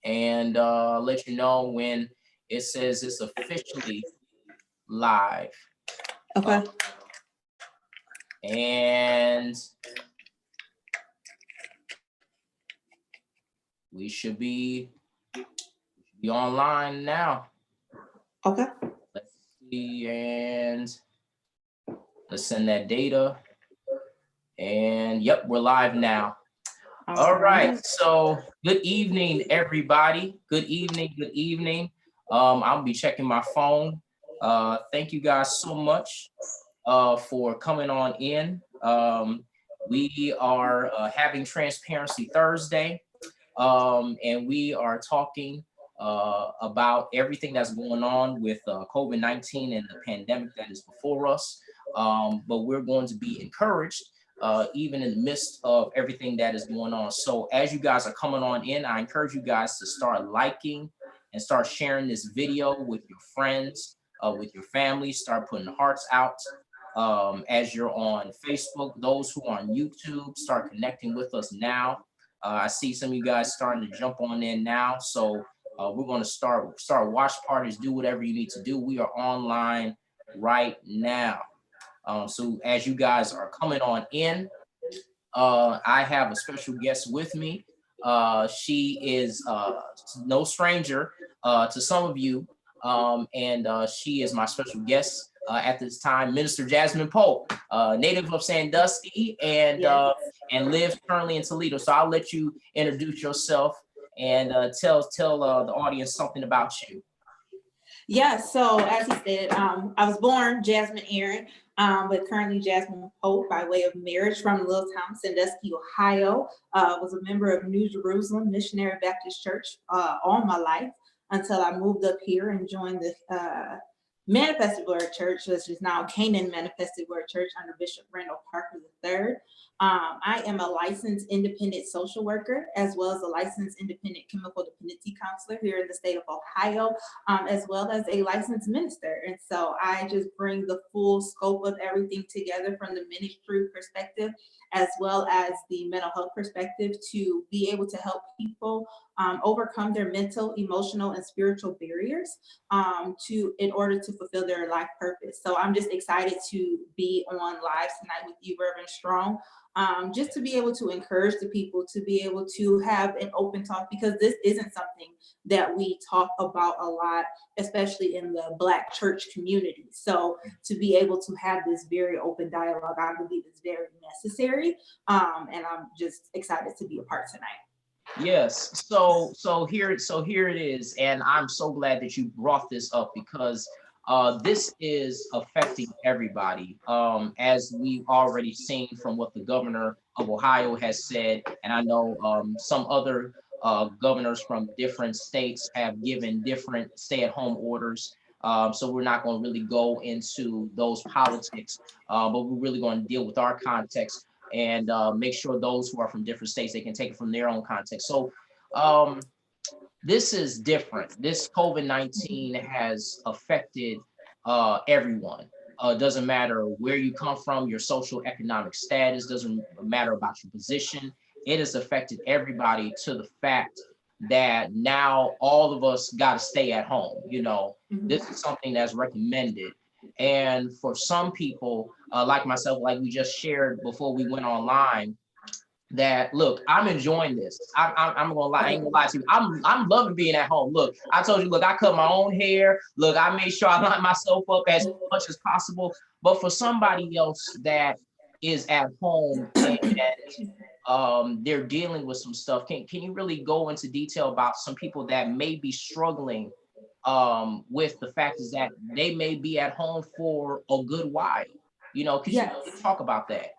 and let you know when it says it's officially live. Okay. And we should be online now. Okay. Let's see, and let's send that data. And yep, we're live now. All right. So good evening, everybody. Good evening. Good evening. I'll be checking my phone. Thank you guys so much for coming on in. We are having Transparency Thursday, and we are talking about everything that's going on with COVID-19 and the pandemic that is before us. But we're going to be encouraged even in the midst of everything that is going on. So as you guys are coming on in, I encourage you guys to start liking and start sharing this video with your friends, with your family. Start putting hearts out as you're on Facebook. Those who are on YouTube, start connecting with us now. I see some of you guys starting to jump on in now. So we're going to start watch parties, do whatever you need to do. We are online right now. So as you guys are coming on in, I have a special guest with me. She is no stranger to some of you, and she is my special guest at this time, Minister Jasmine Pope, native of Sandusky, and lives currently in Toledo. So I'll let you introduce yourself and tell the audience something about you. Yeah, so as he said, I was born Jasmine Aaron, but currently Jasmine Pope by way of marriage from the little town Sandusky, Ohio. Was a member of New Jerusalem Missionary Baptist Church all my life until I moved up here and joined the Manifested Word Church, which is now Canaan Manifested Word Church under Bishop Randall Parker III. I am a licensed independent social worker, as well as a licensed independent chemical dependency counselor here in the state of Ohio, as well as a licensed minister. And so I just bring the full scope of everything together from the ministry perspective, as well as the mental health perspective, to be able to help people overcome their mental, emotional, and spiritual barriers in order to fulfill their life purpose. So I'm just excited to be on live tonight with you, Reverend Strong, just to be able to encourage the people, to be able to have an open talk, because this isn't something that we talk about a lot, especially in the Black church community. So to be able to have this very open dialogue, I believe is very necessary. And I'm just excited to be a part tonight. Yes, so here it is, and I'm so glad that you brought this up, because this is affecting everybody, as we've already seen from what the governor of Ohio has said, and I know some other governors from different states have given different stay-at-home orders. So we're not going to really go into those politics, but we're really going to deal with our context and make sure those who are from different states, they can take it from their own context. So this is different. This COVID-19 has affected everyone. Doesn't matter where you come from, your social economic status, doesn't matter about your position. It has affected everybody to the fact that now all of us got to stay at home. You know, this is something that's recommended. And for some people, like myself, like we just shared before we went online, that look, I'm enjoying this. I'm gonna lie, I ain't gonna lie to you. I'm loving being at home. Look, I told you, look, I cut my own hair. Look, I made sure I line myself up as much as possible. But for somebody else that is at home and they're dealing with some stuff, can you really go into detail about some people that may be struggling with the fact is that they may be at home for a good while? You know, could you talk about that?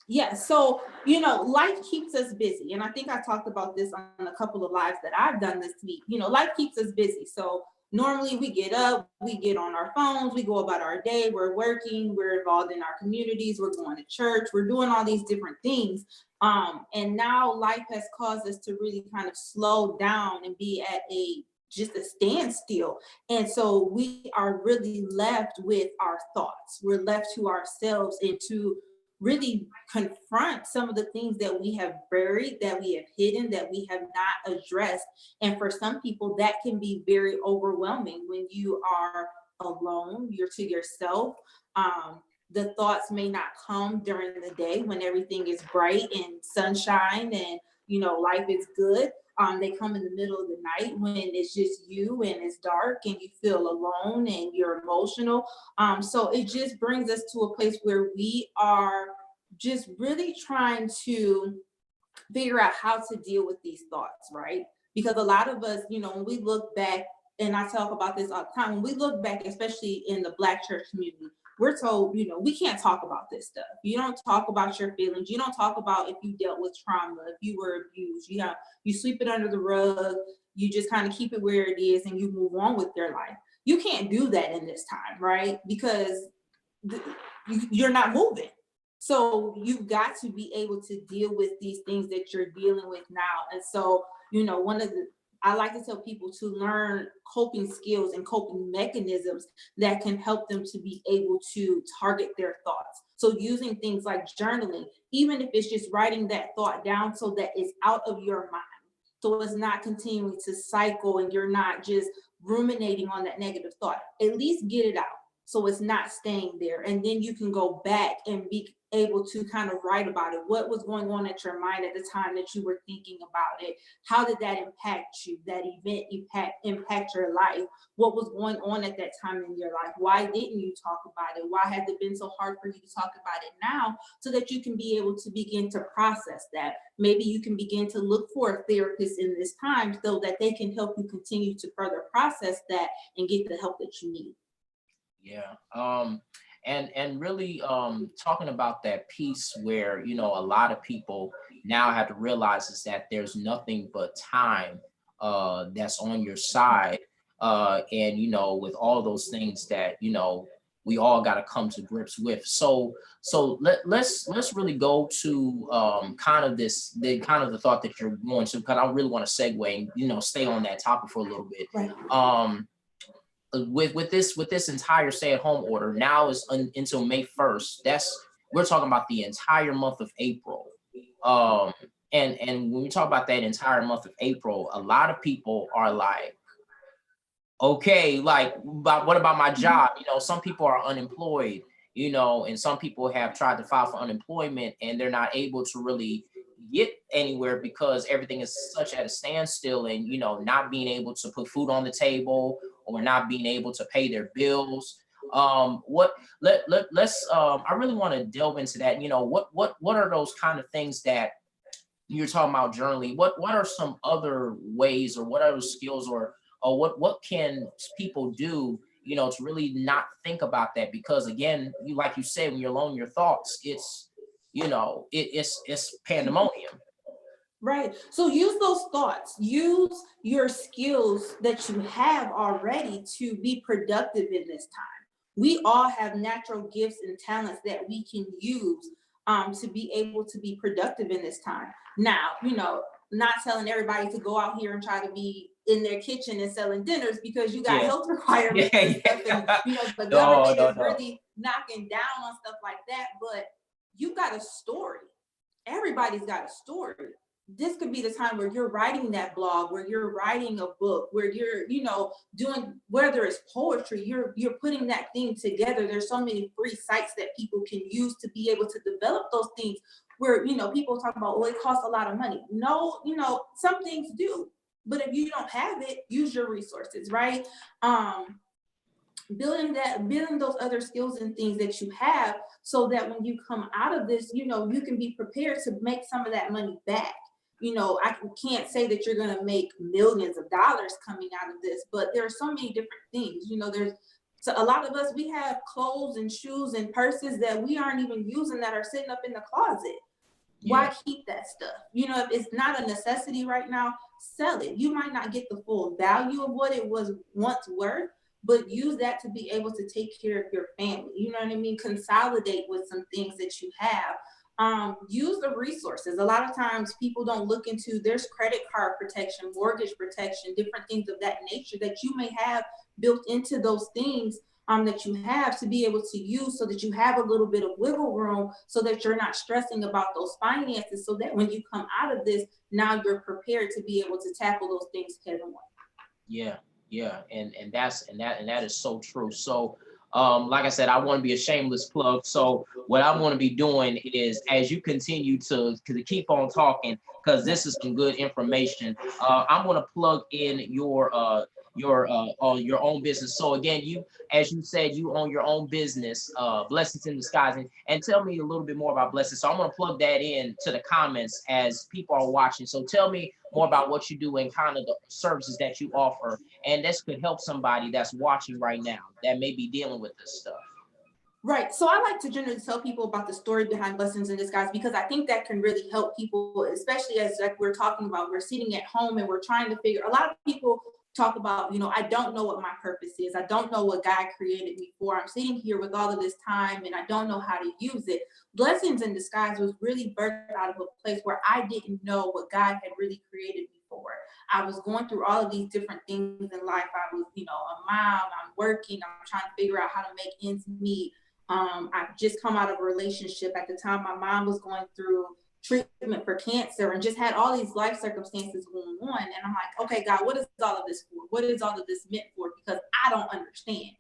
Yeah, so, you know, life keeps us busy. And I think I talked about this on a couple of lives that I've done this week. You know, life keeps us busy. So normally we get up, we get on our phones, we go about our day, we're working, we're involved in our communities, we're going to church, we're doing all these different things. And now life has caused us to really kind of slow down and be at just a standstill. And so we are really left with our thoughts. We're left to ourselves and to really confront some of the things that we have buried, that we have hidden, that we have not addressed. And for some people, that can be very overwhelming when you are alone, you're to yourself. The thoughts may not come during the day when everything is bright and sunshine and life is good. They come in the middle of the night when it's just you and it's dark and you feel alone and you're emotional. So it just brings us to a place where we are just really trying to figure out how to deal with these thoughts, right? Because a lot of us, when we look back, and I talk about this all the time, when we look back, especially in the Black church community, we're told, we can't talk about this stuff. You don't talk about your feelings. You don't talk about if you dealt with trauma, if you were abused. You sweep it under the rug. You just kind of keep it where it is and you move on with your life. You can't do that in this time, right? Because you're not moving. So you've got to be able to deal with these things that you're dealing with now. And so, I like to tell people to learn coping skills and coping mechanisms that can help them to be able to target their thoughts. So using things like journaling, even if it's just writing that thought down so that it's out of your mind. So it's not continuing to cycle and you're not just ruminating on that negative thought. At least get it out so it's not staying there. And then you can go back and be able to kind of write about it. What was going on at your mind at the time that you were thinking about it? How did that impact you? That event impact your life? What was going on at that time in your life? Why didn't you talk about it? Why has it been so hard for you to talk about it now? So that you can be able to begin to process that. Maybe you can begin to look for a therapist in this time so that they can help you continue to further process that and get the help that you need. Yeah. And really talking about that piece where, a lot of people now have to realize is that there's nothing but time that's on your side. And, with all those things that, we all got to come to grips with. So let's really go to kind of the thought that you're going to, because I really want to segue and, stay on that topic for a little bit. Right. With this entire stay-at-home order now is until May 1st. We're talking about the entire month of April. And when we talk about that entire month of April, a lot of people are like, okay, like, but what about my job? Some people are unemployed, and some people have tried to file for unemployment and they're not able to really get anywhere because everything is such at a standstill, and not being able to put food on the table or not being able to pay their bills. Let's I really want to delve into that. What are those kind of things that you're talking about journaling? What are some other ways, or what other skills, or what can people do, to really not think about that? Because again, like you said, when you're alone in your thoughts, it's it's pandemonium. Right. So use those thoughts, use your skills that you have already to be productive in this time. We all have natural gifts and talents that we can use to be able to be productive in this time. Now, not telling everybody to go out here and try to be in their kitchen and selling dinners because you got health requirements and stuff. And, the government is really knocking down on stuff like that. But you got a story. Everybody's got a story. This could be the time where you're writing that blog, where you're writing a book, where you're, doing, whether it's poetry, you're putting that thing together. There's so many free sites that people can use to be able to develop those things where, people talk about, well, it costs a lot of money. No, some things do, but if you don't have it, use your resources, right? Building those other skills and things that you have so that when you come out of this, you can be prepared to make some of that money back. I can't say that you're going to make millions of dollars coming out of this, but there are so many different things. So a lot of us, we have clothes and shoes and purses that we aren't even using that are sitting up in the closet. Why keep that stuff? If it's not a necessity right now, sell it. You might not get the full value of what it was once worth, but use that to be able to take care of your family. You know what I mean? Consolidate with some things that you have. Use the resources. A lot of times people don't look into, there's credit card protection, mortgage protection, different things of that nature that you may have built into those things that you have to be able to use so that you have a little bit of wiggle room so that you're not stressing about those finances, so that when you come out of this, now you're prepared to be able to tackle those things head on. Yeah, yeah, and that is so true. So, like I said, I want to be a shameless plug. So, what I want to be doing is, as you continue to keep on talking, because this is some good information. I'm going to plug in your own business. So again, you, as you said, you own your own business, Blessings in Disguise, and tell me a little bit more about Blessings. So I'm going to plug that in to the comments as people are watching. So tell me more about what you do and kind of the services that you offer. And this could help somebody that's watching right now that may be dealing with this stuff. Right. So I like to generally tell people about the story behind Blessings in Disguise, because I think that can really help people, especially as like we're talking about, we're sitting at home and we're trying to figure, a lot of people talk about, I don't know what my purpose is. I don't know what God created me for. I'm sitting here with all of this time and I don't know how to use it. Blessings in Disguise was really birthed out of a place where I didn't know what God had really created me for. I was going through all of these different things in life. I was, a mom, I'm working, I'm trying to figure out how to make ends meet. I've just come out of a relationship. At the time, my mom was going through treatment for cancer and just had all these life circumstances going on. And I'm like, okay, God, what is all of this for? What is all of this meant for? Because I don't understand.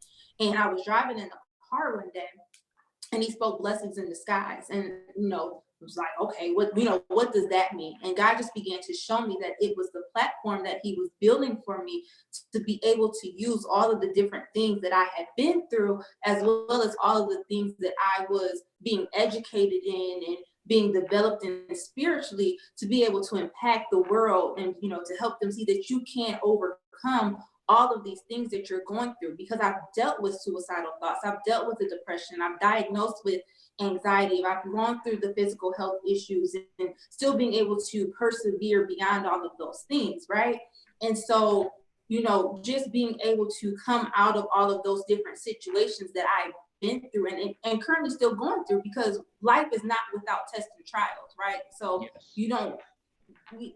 And I was driving in the car one day and he spoke Blessings in Disguise. And, it was like, okay, what does that mean? And God just began to show me that it was the platform that he was building for me to be able to use all of the different things that I had been through, as well as all of the things that I was being educated in and being developed in spiritually, to be able to impact the world and, to help them see that you can overcome all of these things that you're going through. Because I've dealt with suicidal thoughts, I've dealt with the depression, I'm diagnosed with anxiety, I've gone through the physical health issues, and still being able to persevere beyond all of those things, right? And so, just being able to come out of all of those different situations that I've been through and currently still going through, because life is not without tests and trials, right? So yes.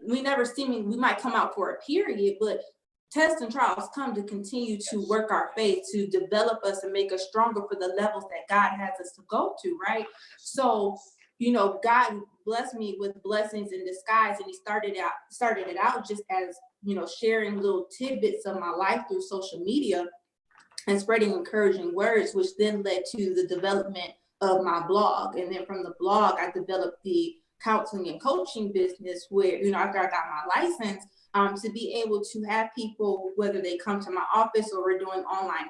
We never we might come out for a period, but tests and trials come to continue to work our faith, to develop us and make us stronger for the levels that God has us to go to, right? So, God blessed me with Blessings in Disguise, and he started it out just as, sharing little tidbits of my life through social media and spreading encouraging words, which then led to the development of my blog. And then from the blog, I developed the counseling and coaching business where, after I got my license, to be able to have people, whether they come to my office or we're doing online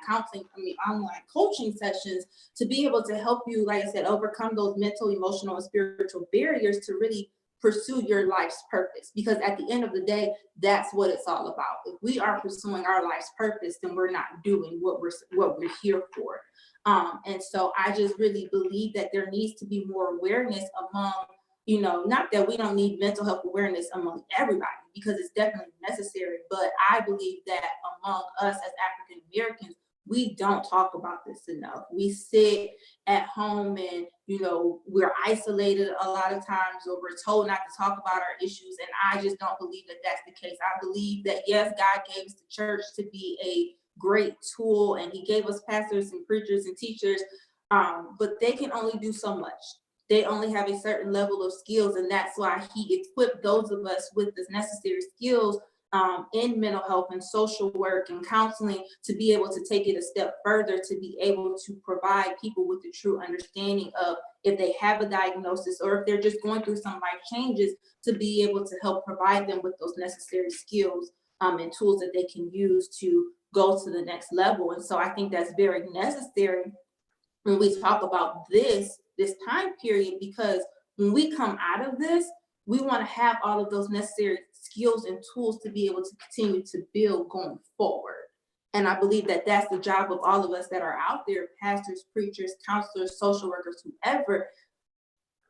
coaching sessions, to be able to help you, like I said, overcome those mental, emotional, and spiritual barriers to really pursue your life's purpose. Because at the end of the day, that's what it's all about. If we are pursuing our life's purpose, then we're not doing what we're here for. And so I just really believe that there needs to be more awareness among, not that we don't need mental health awareness among everybody, because it's definitely necessary, but I believe that among us as African Americans, we don't talk about this enough. We sit at home and, we're isolated a lot of times, or we're told not to talk about our issues. And I just don't believe that that's the case. I believe that, yes, God gave us the church to be a great tool, and he gave us pastors and preachers and teachers, but they can only do so much. They only have a certain level of skills, and that's why he equipped those of us with the necessary skills in mental health and social work and counseling to be able to take it a step further, to be able to provide people with the true understanding of, if they have a diagnosis or if they're just going through some life changes, to be able to help provide them with those necessary skills and tools that they can use to go to the next level. And so I think that's very necessary when we talk about this time period, because when we come out of this, we want to have all of those necessary skills and tools to be able to continue to build going forward. And I believe that that's the job of all of us that are out there, pastors, preachers, counselors, social workers, whoever.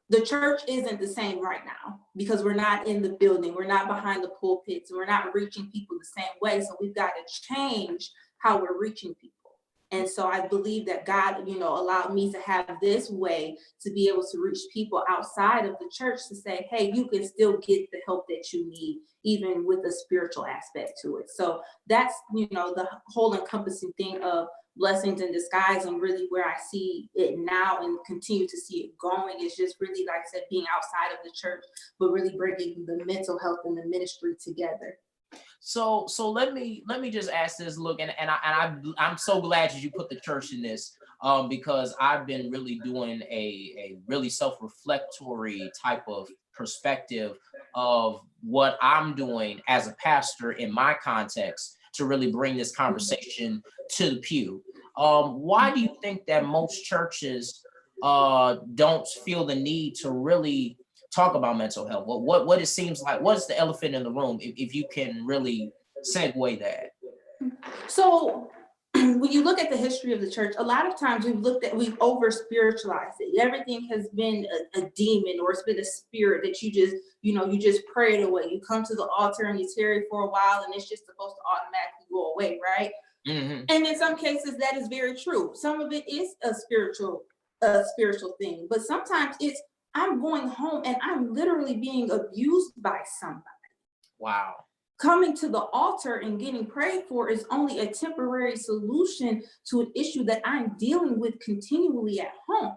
The church isn't the same right now because we're not in the building, we're not behind the pulpits, we're not reaching people the same way. So we've got to change how we're reaching people. And so I believe that God, allowed me to have this way to be able to reach people outside of the church, to say, hey, you can still get the help that you need, even with a spiritual aspect to it. So that's, the whole encompassing thing of blessings in disguise, and really where I see it now and continue to see it going is just really, like I said, being outside of the church, but really bringing the mental health and the ministry together. So let me just ask this. Look, I'm so glad that you put the church in this, because I've been really doing a really self-reflectory type of perspective of what I'm doing as a pastor in my context to really bring this conversation to the pew. Why do you think that most churches don't feel the need to really talk about mental health? What it seems like, what's the elephant in the room, if you can really segue that? So when you look at the history of the church, a lot of times we've over spiritualized it. Everything has been a demon, or it's been a spirit that you just pray it away. You come to the altar and you tarry for a while, and it's just supposed to automatically go away, right? Mm-hmm. And in some cases that is very true. Some of it is a spiritual thing, but sometimes it's, I'm going home and I'm literally being abused by somebody. Wow. Coming to the altar and getting prayed for is only a temporary solution to an issue that I'm dealing with continually at home,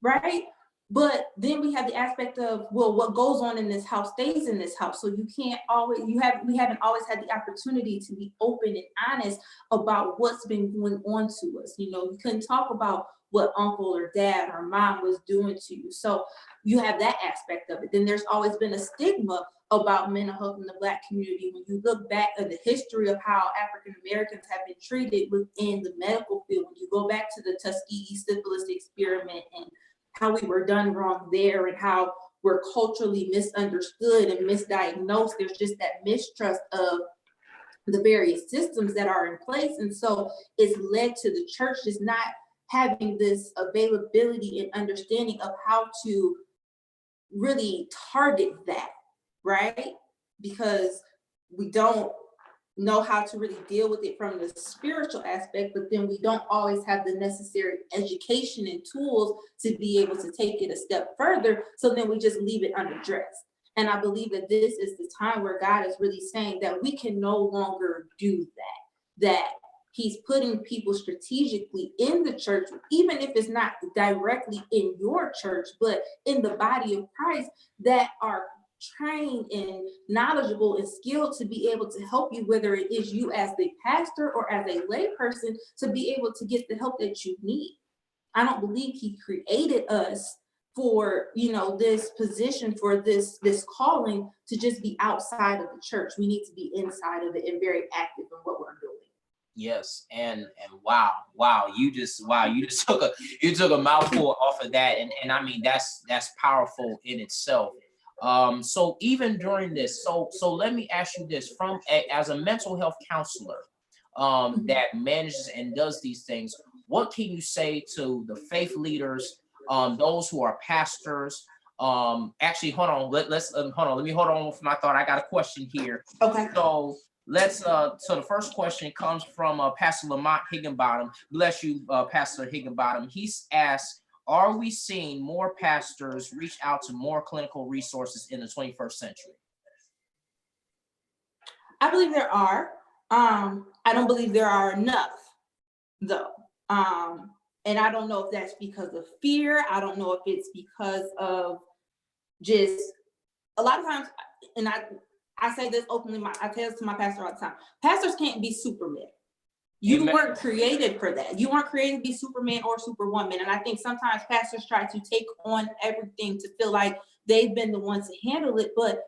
right? But then we have the aspect of, well, what goes on in this house stays in this house. So you can't always, we haven't always had the opportunity to be open and honest about what's been going on to us. You couldn't talk about what uncle or dad or mom was doing to you. So you have that aspect of it. Then there's always been a stigma about mental health in the Black community. When you look back at the history of how African Americans have been treated within the medical field, when you go back to the Tuskegee syphilis experiment and how we were done wrong there, and how we're culturally misunderstood and misdiagnosed, there's just that mistrust of the various systems that are in place. And so it's led to the church just not having this availability and understanding of how to really target that, right? Because we don't know how to really deal with it from the spiritual aspect, but then we don't always have the necessary education and tools to be able to take it a step further. So then we just leave it unaddressed. And I believe that this is the time where God is really saying that we can no longer do that he's putting people strategically in the church, even if it's not directly in your church, but in the body of Christ, that are trained and knowledgeable and skilled to be able to help you, whether it is you as the pastor or as a lay person, to be able to get the help that you need. I don't believe he created us for this position, for this calling to just be outside of the church. We need to be inside of it and very active in what we're doing. Yes, and wow, you just took a mouthful off of that, and I mean that's powerful in itself. So even during this, so let me ask you this, as a mental health counselor that manages and does these things, what can you say to the faith leaders, those who are pastors? Actually, hold on, let me hold on with my thought. I got a question here. Okay. So so the first question comes from Pastor Lamont Higginbottom. Bless you, Pastor Higginbottom. He's asked, are we seeing more pastors reach out to more clinical resources in the 21st century? I believe there are. I don't believe there are enough, though. And I don't know if that's because of fear. I don't know if it's because of just a lot of times, and I say this openly, I tell this to my pastor all the time. Pastors can't be Superman. You Amen. weren't created for that. You weren't created to be Superman or Superwoman. And I think sometimes pastors try to take on everything to feel like they've been the ones to handle it, but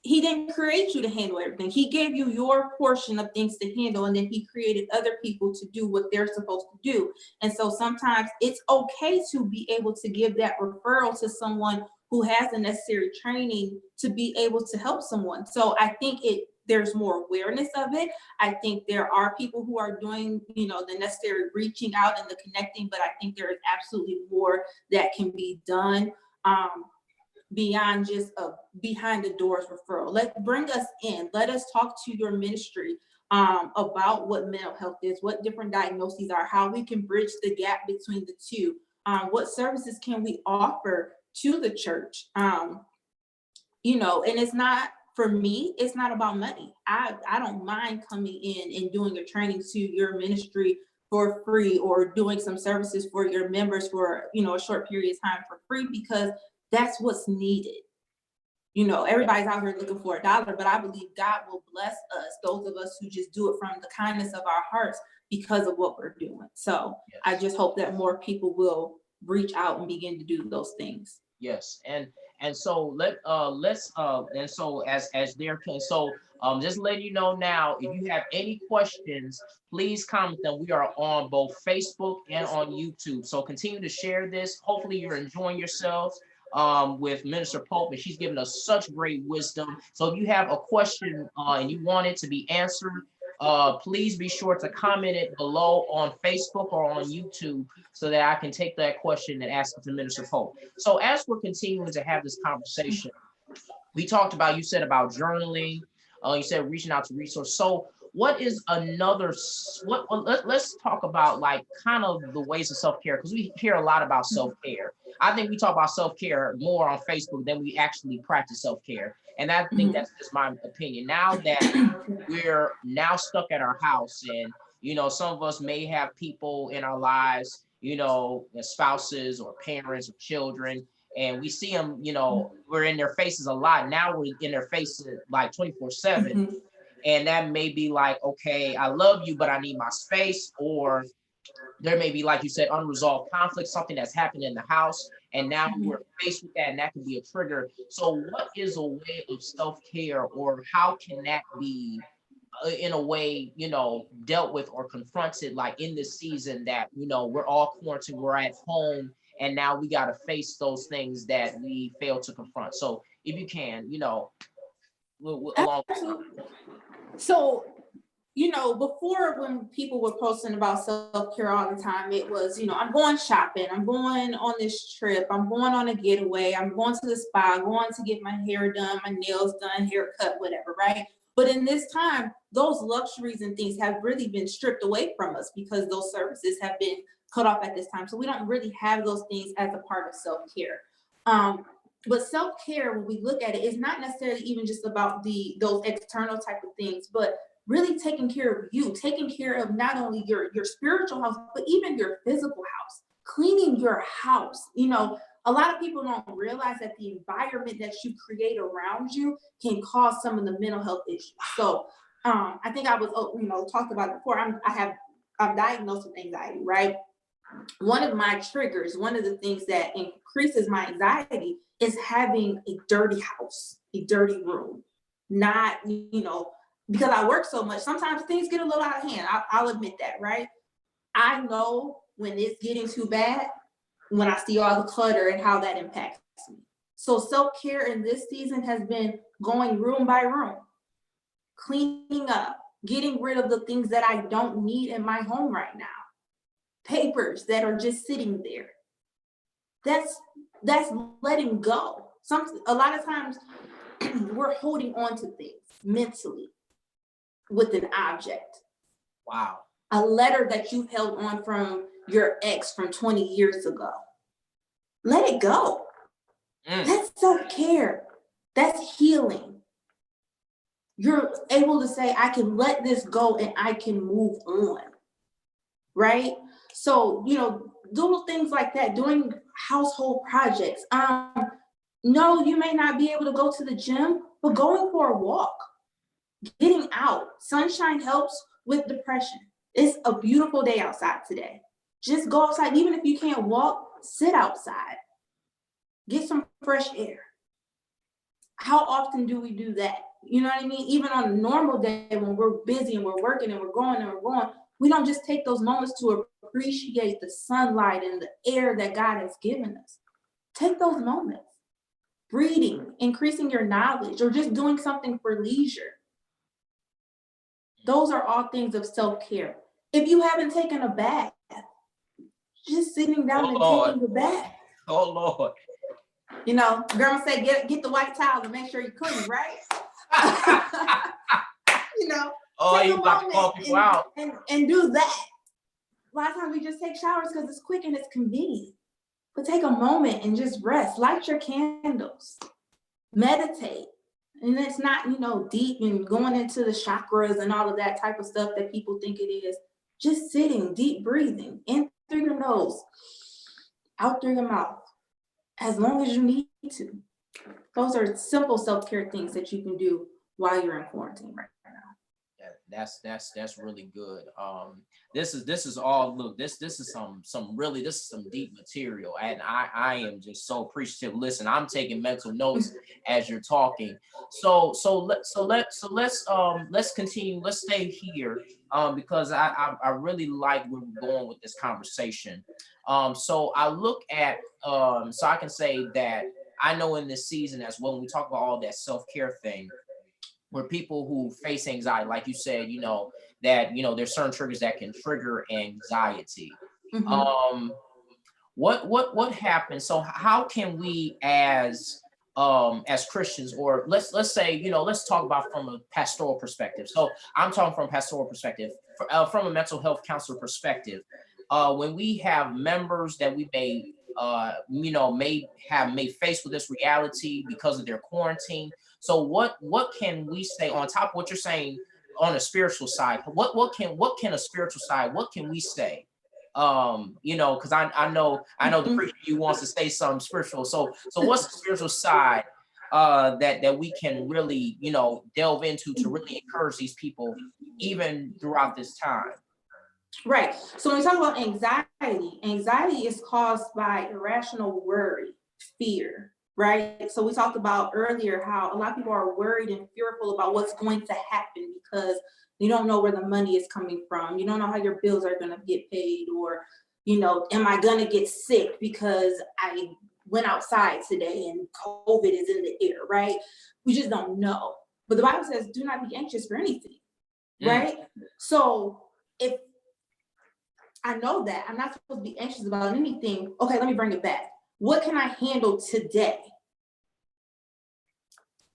he didn't create you to handle everything. He gave you your portion of things to handle, and then he created other people to do what they're supposed to do. And so sometimes it's okay to be able to give that referral to someone who has the necessary training to be able to help someone. So I think there's more awareness of it. I think there are people who are doing, the necessary reaching out and the connecting, but I think there is absolutely more that can be done beyond just a behind the doors referral. Bring us in. Let us talk to your ministry about what mental health is, what different diagnoses are, how we can bridge the gap between the two. What services can we offer to the church? And it's not, for me, it's not about money. I don't mind coming in and doing a training to your ministry for free, or doing some services for your members for, a short period of time for free, because that's what's needed. Everybody's out here looking for $1, but I believe God will bless us, those of us who just do it from the kindness of our hearts because of what we're doing. So Yes. I just hope that more people will reach out and begin to do those things. Yes, and so and so as there can just letting you know now, if you have any questions, please comment them. We are on both Facebook and on YouTube, so continue to share this. Hopefully you're enjoying yourselves with Minister Pope, and she's given us such great wisdom. So if you have a question and you want it to be answered, please be sure to comment it below on Facebook or on YouTube so that I can take that question and ask it to Minister Pope. So as we're continuing to have this conversation, we talked about, you said about journaling, you said reaching out to resources. So what is another, let's talk about like kind of the ways of self-care, because we hear a lot about self-care. I think we talk about self-care more on Facebook than we actually practice self-care. And I think that's just my opinion. Now that we're now stuck at our house, and some of us may have people in our lives, spouses or parents or children, and we see them, we're in their faces a lot. Now we're in their faces like 24/7. And that may be like, okay, I love you, but I need my space. Or there may be, like you said, unresolved conflict, something that's happened in the house, and now we're faced with that, and that can be a trigger. So what is a way of self-care, or how can that be in a way, dealt with or confronted, like in this season that, we're all quarantined, we're at home, and now we got to face those things that we failed to confront. So if you can, along. So, before, when people were posting about self-care all the time, it was, I'm going shopping, I'm going on this trip, I'm going on a getaway, I'm going to the spa, going to get my hair done, my nails done, haircut, whatever, right? But in this time, those luxuries and things have really been stripped away from us because those services have been cut off at this time. So we don't really have those things as a part of self-care. But self-care, when we look at it, is not necessarily even just about those external type of things, but really taking care of you, taking care of not only your spiritual house, but even your physical house, cleaning your house. A lot of people don't realize that the environment that you create around you can cause some of the mental health issues. So I think I was, talked about it before. I'm diagnosed with anxiety, right? One of my triggers, one of the things that increases my anxiety is having a dirty house, a dirty room. Not, because I work so much, sometimes things get a little out of hand. I'll admit that, right? I know when it's getting too bad, when I see all the clutter and how that impacts me. So self-care in this season has been going room by room, cleaning up, getting rid of the things that I don't need in my home right now. Papers that are just sitting there. That's letting go. A lot of times we're holding on to things mentally with an object. Wow. A letter that you've held on from your ex from 20 years ago. Let it go. That's self-care. That's healing. You're able to say, I can let this go and I can move on. Right? So, little things like that, doing household projects. No, you may not be able to go to the gym, but going for a walk, getting out. Sunshine helps with depression. It's a beautiful day outside today. Just go outside. Even if you can't walk, sit outside. Get some fresh air. How often do we do that? You know what I mean? Even on a normal day when we're busy and we're working and we're going, we don't just take those moments to appreciate the sunlight and the air that God has given us. Take those moments. Reading, increasing your knowledge, or just doing something for leisure. Those are all things of self-care. If you haven't taken a bath, just sitting down taking the bath. Oh, Lord. Grandma said, get the white towel and make sure you're clean, right? Take a moment and do that. A lot of times we just take showers because it's quick and it's convenient. But take a moment and just rest. Light your candles. Meditate. And it's not, deep and going into the chakras and all of that type of stuff that people think it is. just sitting, deep breathing, in through your nose, out through your mouth, as long as you need to. Those are simple self-care things that you can do while you're in quarantine right now. That's really good. This is all, look, this is some deep material, and I am just so appreciative. Listen, I'm taking mental notes as you're talking. Let's continue. Let's stay here, because I really like where we're going with this conversation. So I look at, so I can say that I know in this season as well, when we talk about all that self-care thing, where people who face anxiety, like you said, that there's certain triggers that can trigger anxiety. Mhm. Um, what happens? So how can we as Christians, or let's say, let's talk about from a pastoral perspective. So I'm talking from a pastoral perspective, from a mental health counselor perspective. When we have members that we may face with this reality because of their quarantine. So what can we say on top of what you're saying on a spiritual side? What can a spiritual side, what can we say? Because I know the Mhm. preacher you wants to say something spiritual. So what's the spiritual side that we can really, delve into to really encourage these people even throughout this time? Right. So when we talk about anxiety, anxiety is caused by irrational worry, fear, right? So we talked about earlier how a lot of people are worried and fearful about what's going to happen because you don't know where the money is coming from. You don't know how your bills are going to get paid, or, am I going to get sick because I went outside today and COVID is in the air, right? We just don't know. But the Bible says, do not be anxious for anything, Mm, right? So if I know that I'm not supposed to be anxious about anything. Okay, let me bring it back. What can I handle today?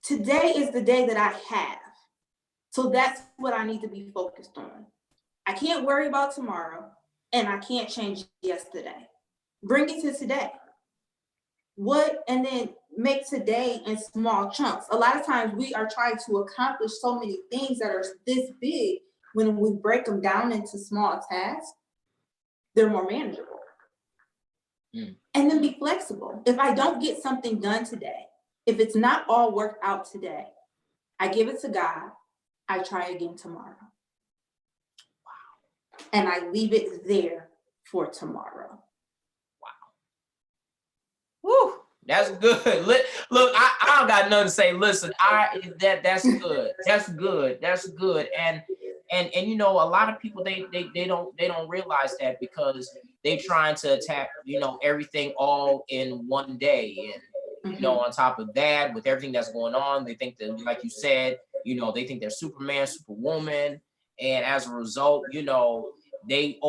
Today is the day that I have. So that's what I need to be focused on. I can't worry about tomorrow, and I can't change yesterday. Bring it to today. And then make today in small chunks. A lot of times we are trying to accomplish so many things that are this big. When we break them down into small tasks, they're more manageable. mm. And then be flexible. If I don't get something done today, if it's not all worked out today, I give it to God. I try again tomorrow. And I leave it there for tomorrow. Woo, that's good. Look, I don't got nothing to say. Listen, that's good. That's good. That's good. And a lot of people they don't realize that because they trying to attack everything all in one day. And Mhm. on top of that, with everything that's going on, they think that, like you said, they think they're Superman, Superwoman, and as a result, they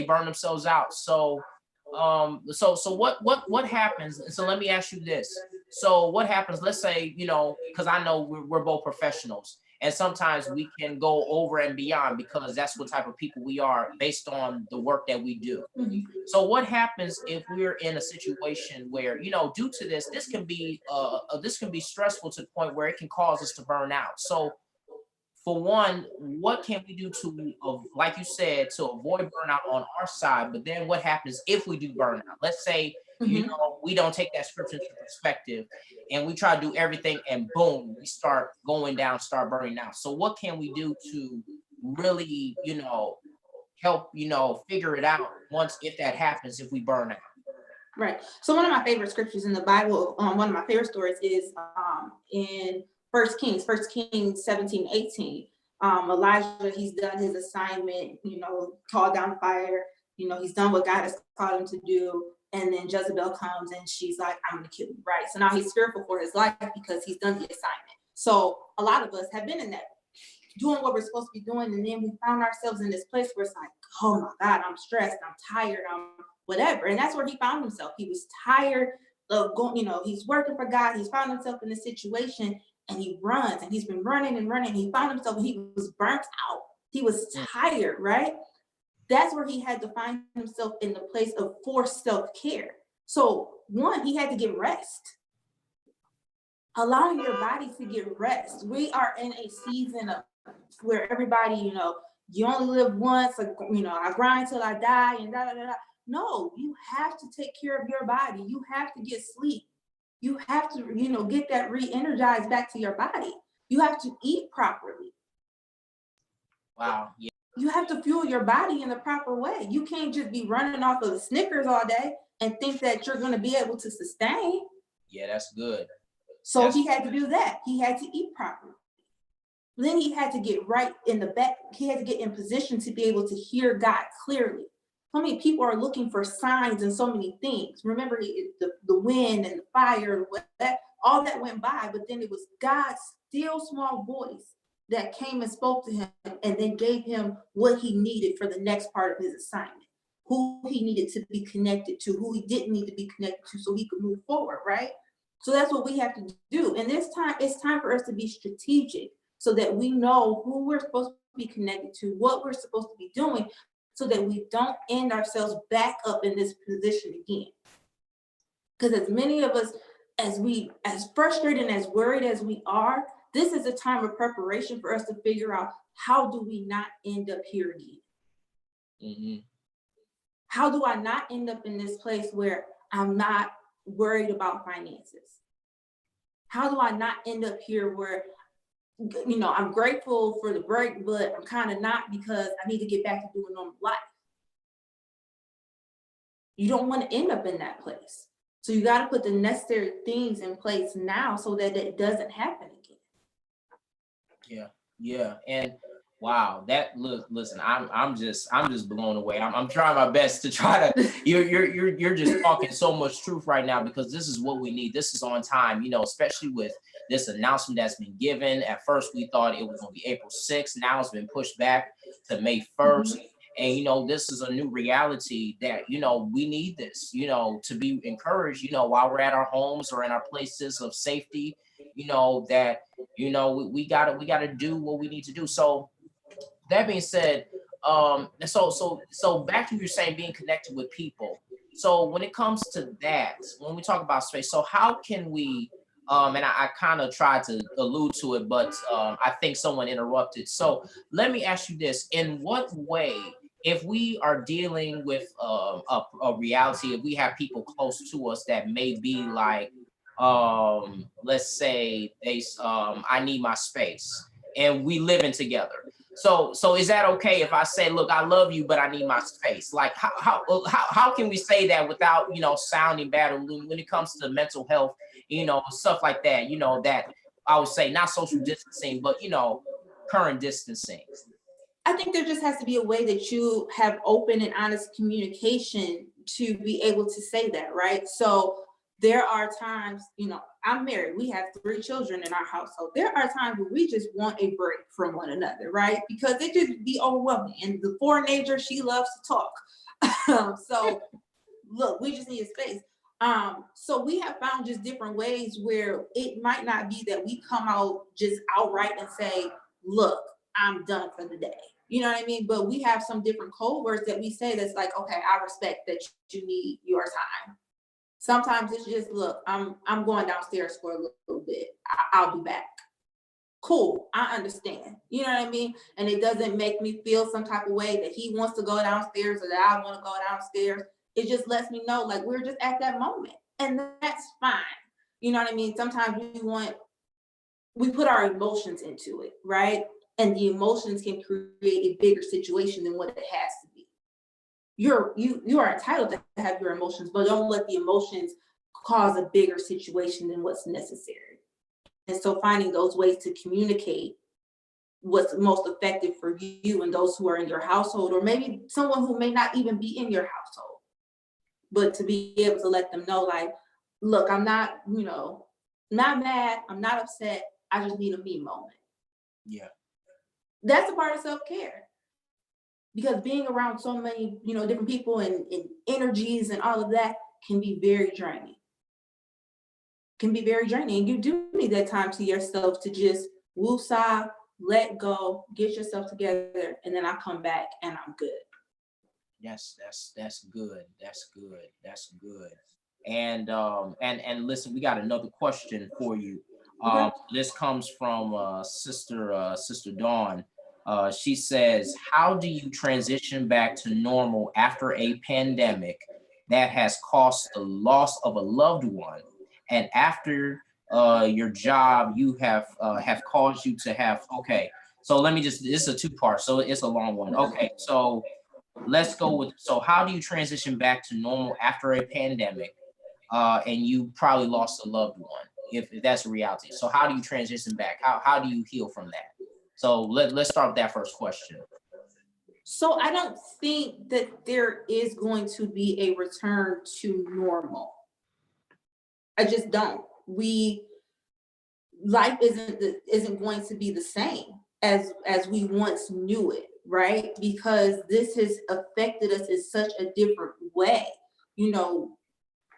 burn themselves out. So what happens? And so let me ask you this. So what happens, let's say, because I know we're both professionals, and sometimes we can go over and beyond because that's what type of people we are based on the work that we do. Mhm. So what happens if we're in a situation where, due to this can be stressful to the point where it can cause us to burn out. So for one, what can we do like you said, to avoid burnout on our side? But then what happens if we do burn out? Let's say, Mhm. we don't take that scripture into perspective and we try to do everything and boom, we start going down, start burning out. So what can we do to really, help, figure it out once, if that happens, if we burn out? Right. So one of my favorite scriptures in the Bible, one of my favorite stories is in First Kings 17:18. Elijah, he's done his assignment, called down the fire, he's done what God has called him to do. And then Jezebel comes and she's like, I'm gonna kill you, right? So now he's fearful for his life because he's done the assignment. So a lot of us have been in that, doing what we're supposed to be doing, and then we found ourselves in this place where it's like, oh my God, I'm stressed, I'm tired, I'm whatever. And that's where he found himself. He was tired of going, he's working for God, he's found himself in this situation, and he runs, and he's been running and running. He found himself, he was burnt out, he was Mm, tired, right? That's where he had to find himself, in the place of forced self-care. So one, he had to get rest, allowing your body to get rest. We are in a season of where everybody, you only live once, like, you know, I grind till I die and da da da. No, you have to take care of your body. You have to get sleep. You have to, you know, get that re-energized back to your body. You have to eat properly. Wow. Yeah. You have to fuel your body in the proper way. You can't just be running off of the Snickers all day and think that you're going to be able to sustain. Yeah, that's good. So he had to do that. He had to eat properly. Then he had to get right in the back. He had to get in position to be able to hear God clearly. So many people are looking for signs and so many things. Remember, the wind and the fire, all that went by, but then it was God's still small voice that came and spoke to him and then gave him what he needed for the next part of his assignment, who he needed to be connected to, who he didn't need to be connected to so he could move forward, right? So that's what we have to do. And this time, it's time for us to be strategic so that we know who we're supposed to be connected to, what we're supposed to be doing, so that we don't end ourselves back up in this position again. Because as many of us, as frustrated and as worried as we are, this is a time of preparation for us to figure out, how do we not end up here again? Mm-hmm. How do I not end up in this place where I'm not worried about finances? How do I not end up here where, you know, I'm grateful for the break, but I'm kind of not, because I need to get back to doing normal life? You don't want to end up in that place. So you got to put the necessary things in place now so that it doesn't happen again. Yeah, yeah, and wow, listen, I'm just blown away. I'm trying my best to try to. You're just talking so much truth right now, because this is what we need. This is on time, you know, especially with this announcement that's been given. At first, we thought it was going to be April 6th. Now it's been pushed back to May 1st. And, you know, this is a new reality that, you know, we need this, you know, to be encouraged, you know, while we're at our homes or in our places of safety, you know, that, you know, we gotta do what we need to do. So that being said, so back to you saying being connected with people. So when it comes to that, when we talk about space, so how can we, and I kind of tried to allude to it, but I think someone interrupted. So let me ask you this: in what way, if we are dealing with a reality, if we have people close to us that may be like, let's say I need my space, and we living together. So is that okay if I say, look, I love you, but I need my space? Like how can we say that without, you know, sounding bad? When it comes to mental health, you know, stuff like that, you know, that I would say not social distancing, but, you know, current distancing. I think there just has to be a way that you have open and honest communication to be able to say that, right? So there are times, you know, I'm married, we have 3 children in our household. There are times where we just want a break from one another, right? Because it just be overwhelming. And the 4 she loves to talk. So look, we just need a space. So we have found just different ways where it might not be that we come out just outright and say, look, I'm done for the day. You know what I mean? But we have some different code words that we say that's like, okay, I respect that you need your time. Sometimes it's just, look, I'm going downstairs for a little bit. I'll be back. Cool, I understand. You know what I mean? And it doesn't make me feel some type of way that he wants to go downstairs or that I want to go downstairs. It just lets me know, like, we're just at that moment, and that's fine. You know what I mean? Sometimes we put our emotions into it, right? And the emotions can create a bigger situation than what it has to be. You are entitled to have your emotions, but don't let the emotions cause a bigger situation than what's necessary. And so finding those ways to communicate what's most effective for you and those who are in your household, or maybe someone who may not even be in your household, but to be able to let them know, like, look, I'm not, you know, not mad, I'm not upset, I just need a me moment. Yeah. That's a part of self-care. Because being around so many, you know, different people and energies and all of that can be very draining. Can be very draining. And you do need that time to yourself to just woosah, let go, get yourself together, and then I come back and I'm good. Yes, that's good. That's good. That's good. And listen, we got another question for you. Okay. This comes from Sister Dawn. She says, how do you transition back to normal after a pandemic that has caused the loss of a loved one, and after your job you have caused you to have, okay, so let me just, this is a two-part, so it's a long one. Okay, so let's go with, so how do you transition back to normal after a pandemic, and you probably lost a loved one, if that's a reality. So how do you transition back? How do you heal from that? So let's start with that first question. So I don't think that there is going to be a return to normal. I just don't. Life isn't going to be the same as we once knew it, right? Because this has affected us in such a different way. You know,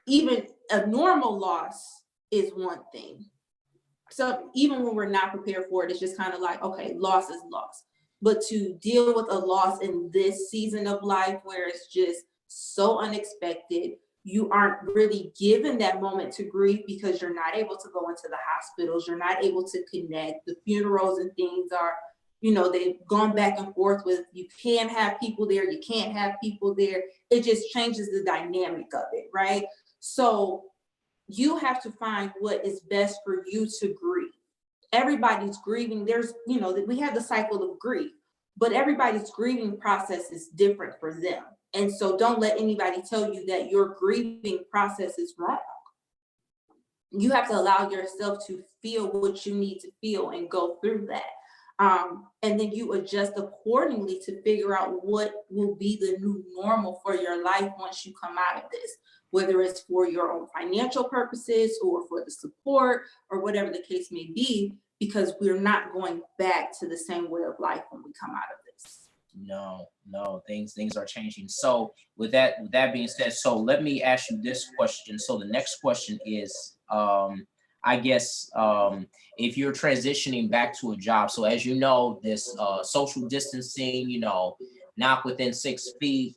even a normal loss is one thing. So even when we're not prepared for it, it's just kind of like, okay, loss is loss. But to deal with a loss in this season of life where it's just so unexpected, you aren't really given that moment to grieve because you're not able to go into the hospitals, you're not able to connect. The funerals and things are, they've gone back and forth with, you can have people there, you can't have people there. It just changes the dynamic of it, right? So you have to find what is best for you to grieve. Everybody's grieving. There's, we have the cycle of grief, but everybody's grieving process is different for them. And so don't let anybody tell you that your grieving process is wrong. You have to allow yourself to feel what you need to feel and go through that. And then you adjust accordingly to figure out what will be the new normal for your life once you come out of this, whether it's for your own financial purposes or for the support or whatever the case may be, because we're not going back to the same way of life when we come out of this. No, things are changing. So with that being said, so let me ask you this question. So the next question is, I guess, if you're transitioning back to a job, so as you know, this social distancing, not within 6 feet.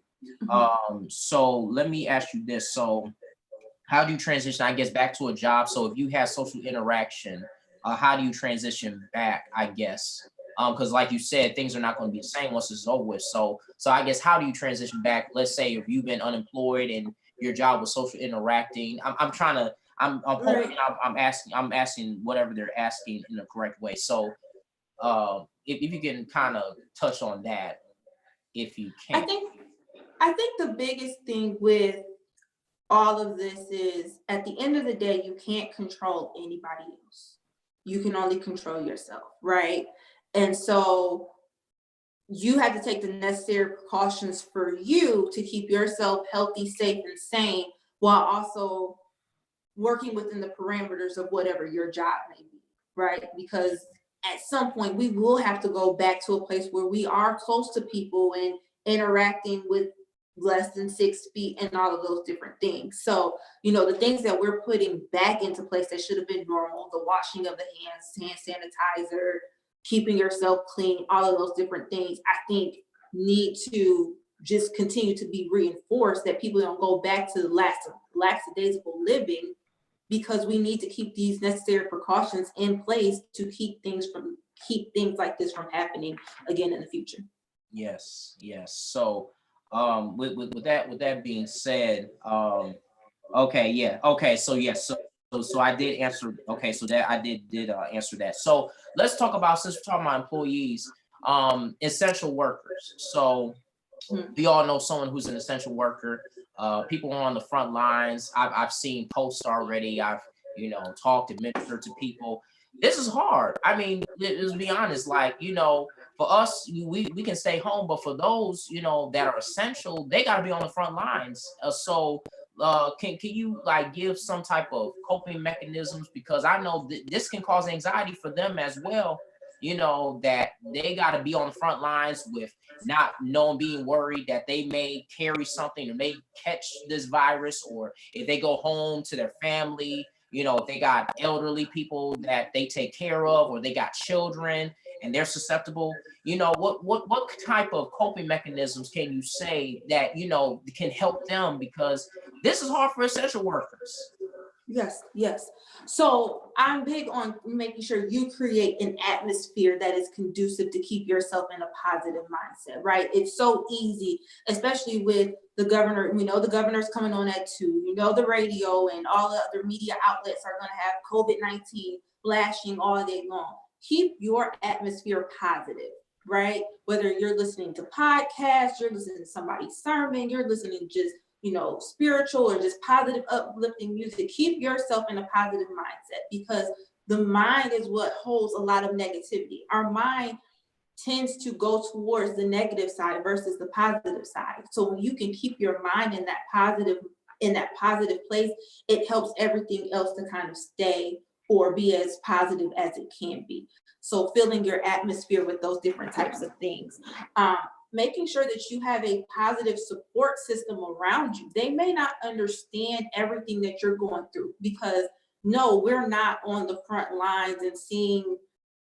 So let me ask you this. So how do you transition, I guess, back to a job? So if you have social interaction, how do you transition back, I guess? Because like you said, things are not going to be the same once it's over with. So I guess, how do you transition back? Let's say if you've been unemployed and your job was social interacting. I'm trying to, I'm hoping, I'm asking whatever they're asking in the correct way. So if you can kind of touch on that, if you I can. think the biggest thing with all of this is, at the end of the day, you can't control anybody else. You can only control yourself, right? And so you have to take the necessary precautions for you to keep yourself healthy, safe, and sane, while also working within the parameters of whatever your job may be, right? Because at some point we will have to go back to a place where we are close to people and interacting with less than 6 feet and all of those different things. So, the things that we're putting back into place that should have been normal, the washing of the hands, hand sanitizer, keeping yourself clean, all of those different things, I think need to just continue to be reinforced, that people don't go back to the lackadaisical living, because we need to keep these necessary precautions in place to keep things like this from happening again in the future. Yes. So with that being said, okay, yeah, okay, so yes, so I did answer, okay, so that I did answer that. So let's talk about, since we're talking about employees, essential workers. So we all know someone who's an essential worker. People on the front lines. I've seen posts already. I've talked, administered to people. This is hard. I mean, let's be honest. Like, for us, we can stay home, but for those that are essential, they got to be on the front lines. Can you like give some type of coping mechanisms, because I know this can cause anxiety for them as well. That they got to be on the front lines with not knowing, being worried that they may carry something or may catch this virus, or if they go home to their family, if they got elderly people that they take care of, or they got children and they're susceptible, what type of coping mechanisms can you say that can help them, because this is hard for essential workers. Yes, yes. So I'm big on making sure you create an atmosphere that is conducive to keep yourself in a positive mindset, right? It's so easy, especially with the governor. We know the governor's coming on at 2. You know, the radio and all the other media outlets are going to have COVID-19 flashing all day long. Keep your atmosphere positive, right? Whether you're listening to podcasts, you're listening to somebody's sermon, you're listening just spiritual or just positive, uplifting music. Keep yourself in a positive mindset, because the mind is what holds a lot of negativity. Our mind tends to go towards the negative side versus the positive side. So when you can keep your mind in that positive place, it helps everything else to kind of stay or be as positive as it can be. So filling your atmosphere with those different types of things. Making sure that you have a positive support system around you. They may not understand everything that you're going through, because no, we're not on the front lines and seeing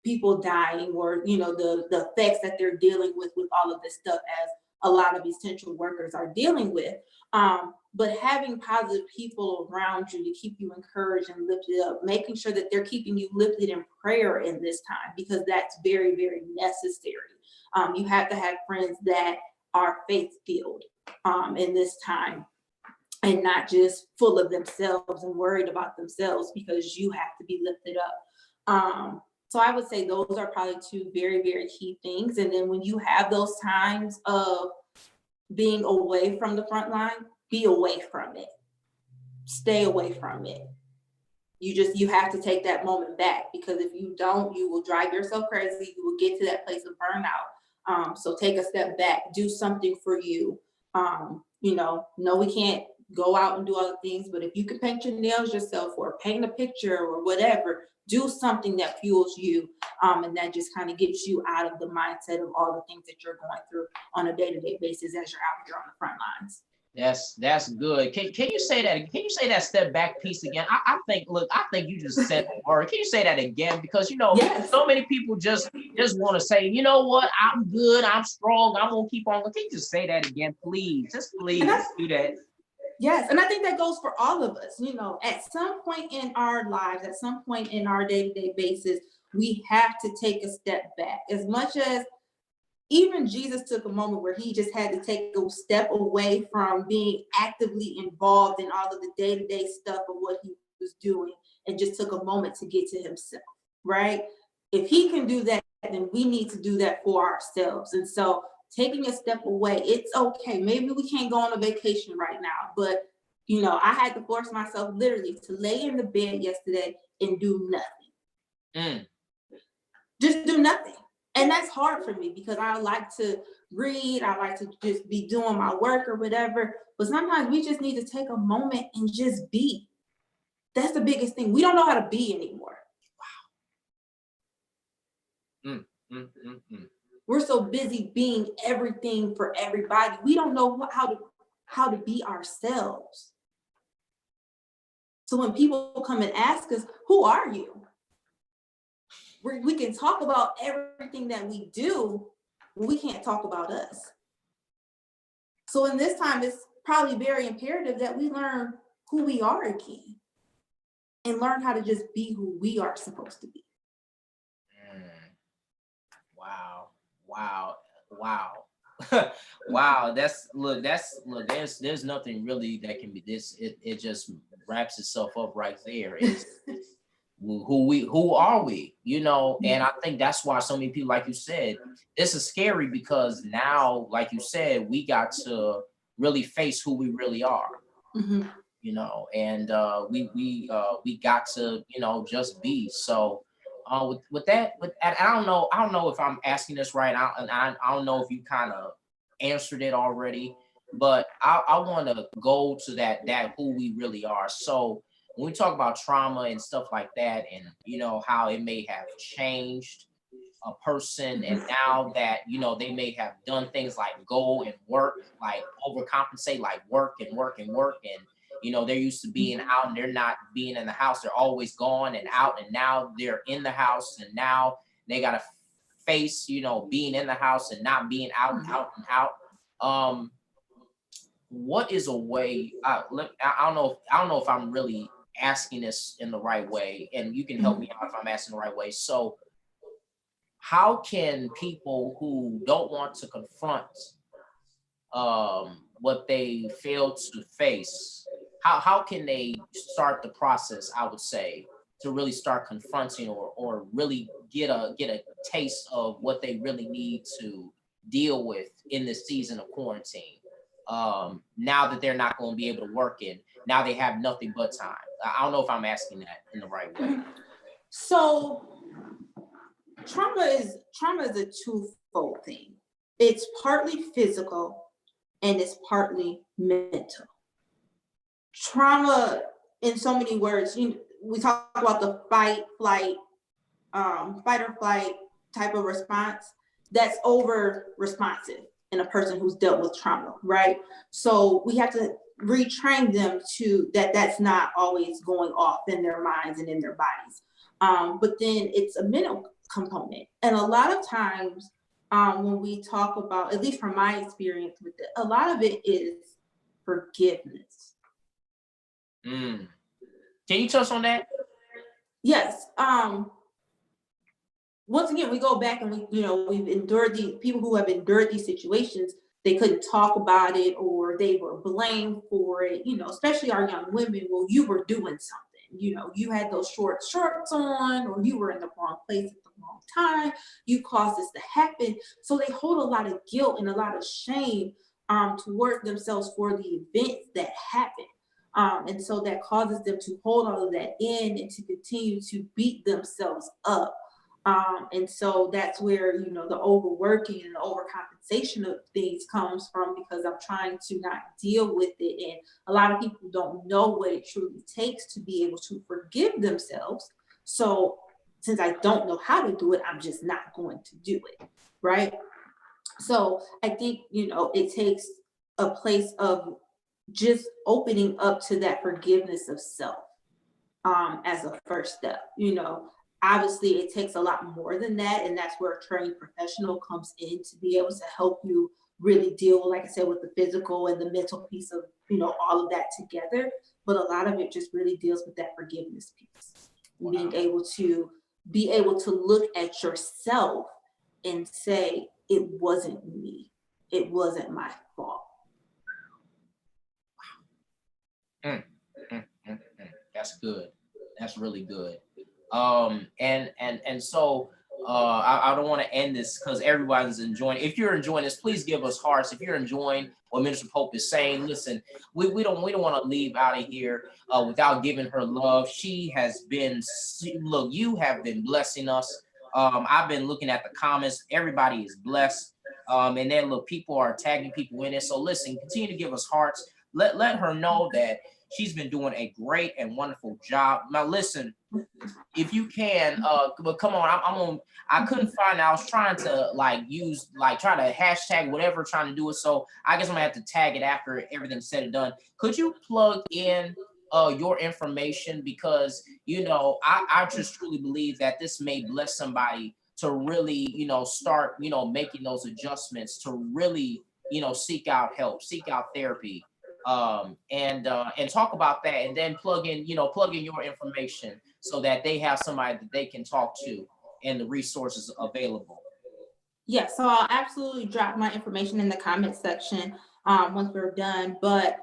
people dying, or the effects that they're dealing with all of this stuff, as a lot of essential workers are dealing with. But having positive people around you to keep you encouraged and lifted up, making sure that they're keeping you lifted in prayer in this time, because that's very, very necessary. You have to have friends that are faith-filled in this time, and not just full of themselves and worried about themselves, because you have to be lifted up. So I would say those are probably 2 very, very key things. And then when you have those times of being away from the front line, be away from it. Stay away from it. You have to take that moment back, because if you don't, you will drive yourself crazy. You will get to that place of burnout. So take a step back, do something for you. No, we can't go out and do other things, but if you can paint your nails yourself or paint a picture or whatever, do something that fuels you. And that just kind of gets you out of the mindset of all the things that you're going through on a day-to-day basis as you're out here on the front lines. That's good. Can you say that? Can you say that step back piece again? I think you just said the word. Can you say that again? Because Yes. so many people just want to say, you know what, I'm good, I'm strong, I'm gonna keep on. Can you just say that again, please? Just please do that. Yes, and I think that goes for all of us. At some point in our lives, at some point in our day-to-day basis, we have to take a step back. As much as even Jesus took a moment where he just had to take a step away from being actively involved in all of the day-to-day stuff of what he was doing, and just took a moment to get to himself, right? If he can do that, then we need to do that for ourselves. And so taking a step away, it's okay. Maybe we can't go on a vacation right now, but I had to force myself literally to lay in the bed yesterday and do nothing. Just do nothing. And that's hard for me, because I like to read, I like to just be doing my work or whatever. But sometimes we just need to take a moment and just be. That's the biggest thing. We don't know how to be anymore. Wow. We're so busy being everything for everybody. We don't know how to be ourselves. So when people come and ask us, who are you? We can talk about everything that we do, but we can't talk about us. So in this time, it's probably very imperative that we learn who we are again, and learn how to just be who we are supposed to be. Wow. Wow. There's nothing really that can be this. It just wraps itself up right there. It's who are we? And I think that's why so many people, like you said, this is scary, because now, like you said, we got to really face who we really are. Mm-hmm. And we got to just be. So with that, I don't know if I'm asking this right. I don't know if you kind of answered it already, but I want to go to that who we really are. So when we talk about trauma and stuff like that, and how it may have changed a person, and now that they may have done things like go and work, like overcompensate, like work and work and work, and they're used to being out and they're not being in the house, they're always gone and out, and now they're in the house, and now they got to face being in the house and not being out and out and out. What is a way, I don't know if I'm really asking this in the right way, and you can help me out if I'm asking the right way. So how can people who don't want to confront what they fail to face, how can they start the process, I would say, to really start confronting, or really get a taste of what they really need to deal with in this season of quarantine, now that they're not going to be able to work in, now they have nothing but time. I don't know if I'm asking that in the right way. So trauma is a twofold thing. It's partly physical and it's partly mental. Trauma, in so many words, we talk about the fight or flight type of response. That's over responsive in a person who's dealt with trauma, right? So we have to retrain them to that's not always going off in their minds and in their bodies. But then it's a mental component. And a lot of times when we talk about, at least from my experience with it, a lot of it is forgiveness. Can you touch on that? Yes. Once again, we go back and we've endured people who have endured these situations. They couldn't talk about it, or they were blamed for it, especially our young women. Well, you were doing something, you had those short shorts on, or you were in the wrong place at the wrong time. You caused this to happen. So they hold a lot of guilt and a lot of shame toward themselves for the events that happened. And so that causes them to hold all of that in and to continue to beat themselves up. And so that's where, the overworking and the overcompensation of things comes from, because I'm trying to not deal with it. And a lot of people don't know what it truly takes to be able to forgive themselves. So since I don't know how to do it, I'm just not going to do it. Right. So I think, it takes a place of just opening up to that forgiveness of self as a first step. Obviously it takes a lot more than that, and that's where a trained professional comes in to be able to help you really deal, like I said, with the physical and the mental piece of all of that together. But a lot of it just really deals with that forgiveness piece. Wow. Being able to look at yourself and say, it wasn't me, it wasn't my fault. That's good. That's really good. And so I don't want to end this because everybody's enjoying. If you're enjoying this, please give us hearts. If you're enjoying what Minister Pope is saying, listen, we don't want to leave out of here without giving her love. She has been, look, you have been blessing us. I've been looking at the comments. Everybody is blessed. And then look, people are tagging people in it. So listen, continue to give us hearts. Let her know that she's been doing a great and wonderful job. Now, listen, if you can, but come on, I couldn't find it. I was trying to try to hashtag whatever, trying to do it. So I guess I'm gonna have to tag it after everything's said and done. Could you plug in your information? Because, I just truly believe that this may bless somebody to really, start, making those adjustments to really, seek out help, seek out therapy. And talk about that, and then plug in your information so that they have somebody that they can talk to and the resources available. Yes, so I'll absolutely drop my information in the comment section once we're done. But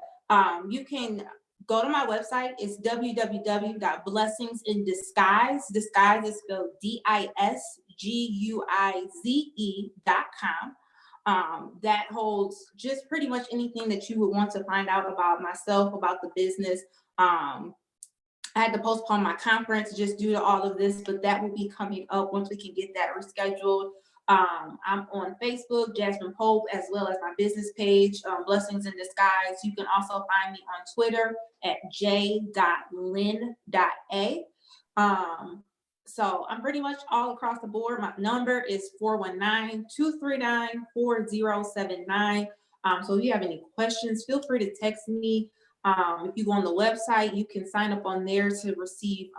you can go to my website. It's www.blessingsinDisguise. Disguise is spelled DISGUIZE.com. That holds just pretty much anything that you would want to find out about myself, about the business. I had to postpone my conference just due to all of this, but that will be coming up once we can get that rescheduled. I'm on Facebook, Jasmine Pope, as well as my business page, Blessings in Disguise. You can also find me on Twitter at j.lynn.a. So I'm pretty much all across the board. My number is 419-239-4079. So if you have any questions, feel free to text me. If you go on the website, you can sign up on there to receive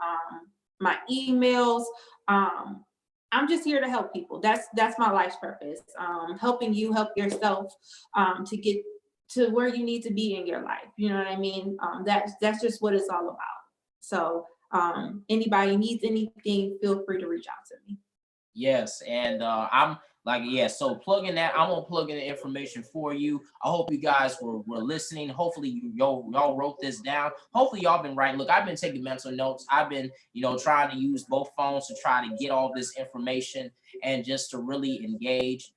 my emails. I'm just here to help people. That's my life's purpose. Helping you help yourself to get to where you need to be in your life. You know what I mean? That's just what it's all about. So anybody needs anything, feel free to reach out to me. Yes, and I'm like, yeah, so plug in that. I'm gonna plug in the information for you. I hope you guys were listening. Hopefully y'all wrote this down. Hopefully y'all been writing. Look, I've been taking mental notes. I've been, trying to use both phones to try to get all this information and just to really engage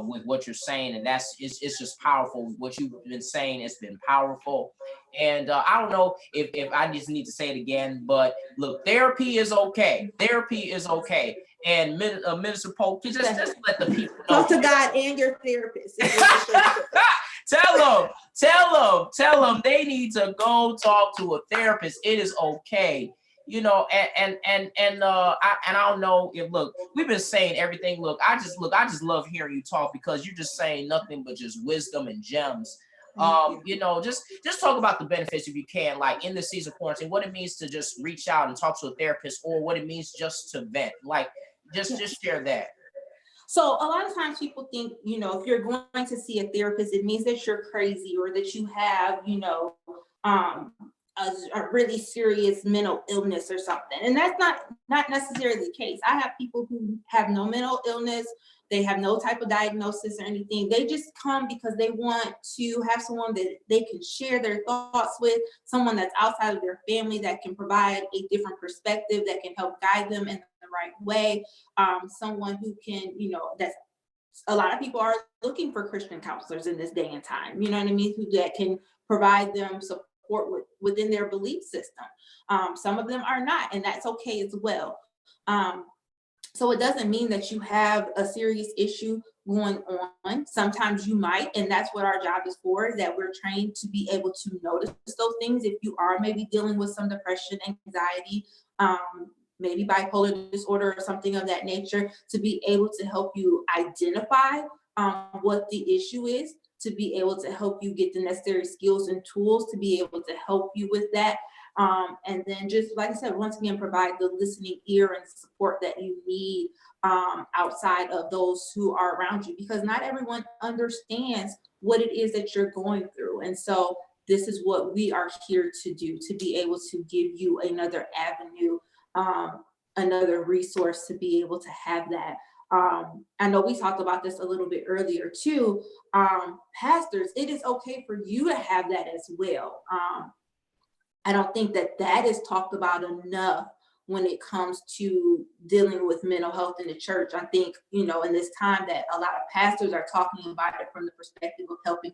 with what you're saying. And it's just powerful. What you've been saying, it's been powerful. And I don't know if I just need to say it again, but look, therapy is okay. Therapy is okay. And Minister Pope, just let the people know. Talk to God and your therapist. Tell them they need to go talk to a therapist. It is okay. And I don't know if, look, we've been saying everything. Look, I just love hearing you talk, because you're just saying nothing but just wisdom and gems. Just talk about the benefits, if you can, like in the season of quarantine, what it means to just reach out and talk to a therapist, or what it means just to vent. Like, just share that. So a lot of times people think, if you're going to see a therapist, it means that you're crazy, or that you have, a really serious mental illness or something. And that's not necessarily the case. I have people who have no mental illness. They have no type of diagnosis or anything. They just come because they want to have someone that they can share their thoughts with, someone that's outside of their family that can provide a different perspective, that can help guide them in the right way. Someone who can, that's, a lot of people are looking for Christian counselors in this day and time, you know what I mean, that can provide them support within their belief system. Some of them are not, and that's okay as well. So it doesn't mean that you have a serious issue going on. Sometimes you might, and that's what our job is for, is that we're trained to be able to notice those things. If you are maybe dealing with some depression, anxiety, maybe bipolar disorder or something of that nature, to be able to help you identify what the issue is, to be able to help you get the necessary skills and tools to be able to help you with that. And then, just like I said, once again, provide the listening ear and support that you need outside of those who are around you, because not everyone understands what it is that you're going through. And so this is what we are here to do, to be able to give you another avenue, another resource to be able to have that. I know we talked about this a little bit earlier too. Pastors, it is okay for you to have that as well. I don't think that is talked about enough when it comes to dealing with mental health in the church. I think, in this time, that a lot of pastors are talking about it from the perspective of helping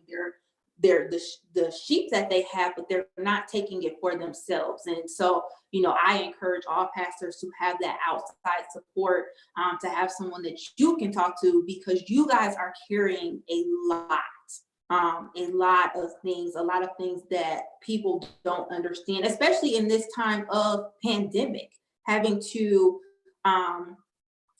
the sheep that they have, but they're not taking it for themselves. And so, I encourage all pastors to have that outside support, to have someone that you can talk to, because you guys are carrying a lot of things that people don't understand, especially in this time of pandemic, having to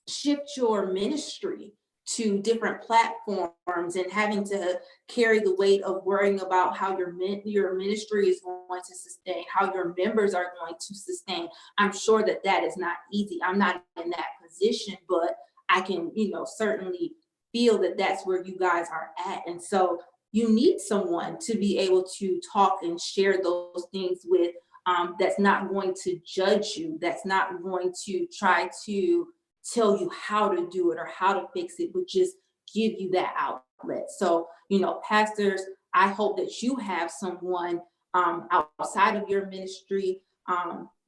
shift your ministry to different platforms and having to carry the weight of worrying about how your ministry is going to sustain, how your members are going to sustain. I'm sure that is not easy. I'm not in that position, but I can, certainly feel that that's where you guys are at. And so you need someone to be able to talk and share those things with, that's not going to judge you, that's not going to try to tell you how to do it or how to fix it, but just give you that outlet. So, pastors, I hope that you have someone outside of your ministry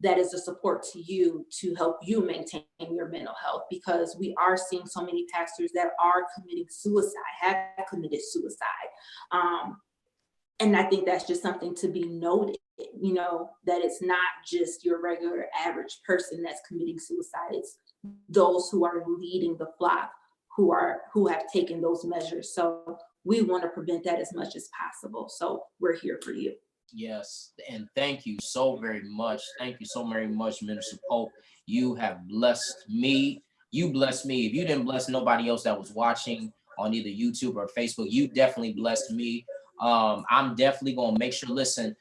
that is a support to you, to help you maintain your mental health, because we are seeing so many pastors that are committing suicide, have committed suicide. And I think that's just something to be noted, that it's not just your regular average person that's committing suicide. It's those who are leading the flock who have taken those measures. So we want to prevent that as much as possible. So we're here for you. Yes, and thank you so very much. Thank you so very much, Minister Pope. You have blessed me. You blessed me. If you didn't bless nobody else that was watching on either YouTube or Facebook, you definitely blessed me. I'm definitely gonna make sure. Listen,